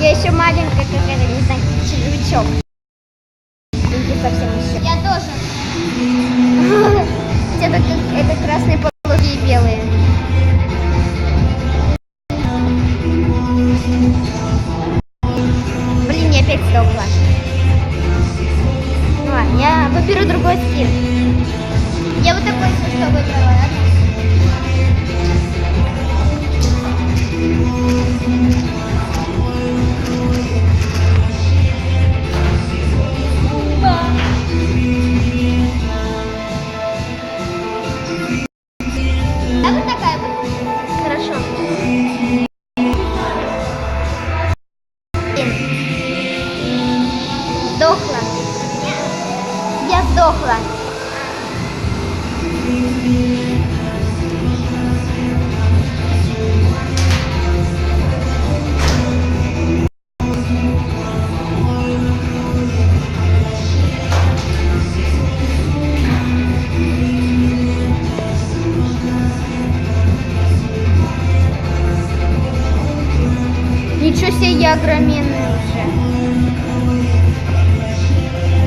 Я еще маленькая какая-то, не знаю, червячок. Не совсем еще. Я тоже. Это красные полоски и белые. Блин, я опять сдохла. Ну ладно, я выберу другой скин. Я вот такой, что выбрала, ладно? А вот такая вот. Хорошо. Сдохла. Я сдохла. Ничего себе, я огроменная уже.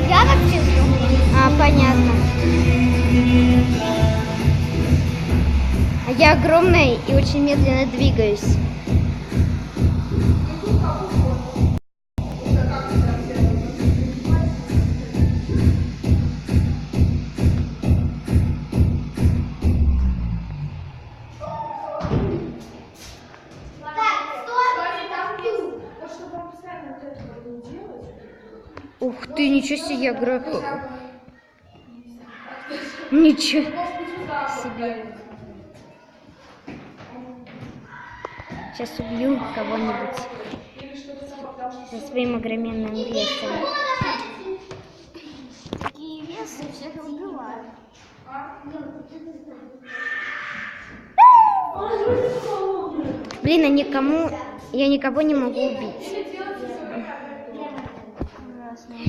Я вообще сдохла. А, понятно. А я огромная и очень медленно двигаюсь. Ух ты, ничего себе, я Ничего себе. Сейчас убью кого-нибудь со своим огроменным весом. Такие весы всех убивают. Блин, я никого не могу убить.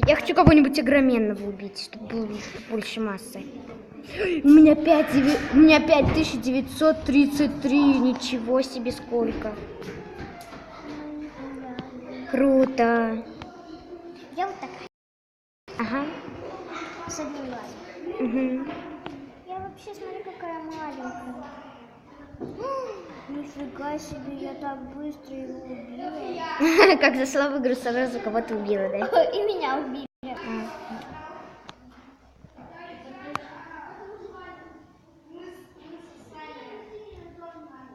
Я хочу кого-нибудь огроменного убить, чтобы было больше массы. У меня 5933, ничего себе сколько. Круто. Я вот такая. Ага. С одним глазом. Угу. Я вообще, смотри, какая маленькая. Нифига себе, я так быстро его убила. Как зашла в игру, сразу кого-то убила, да? И меня убили.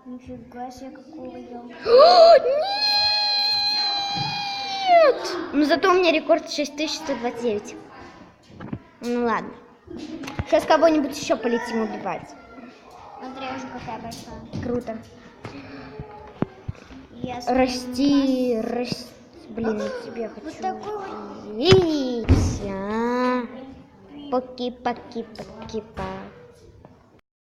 Нифига себе, какого я. Нет! Ну зато у меня рекорд 6129. Ну ладно. Сейчас кого-нибудь еще полетим убивать. Смотри, уже какая большая. Круто. Я Расти. Блин, я тебе хочу. Вот такой вот. Видите? Поки-поки-поки-поки.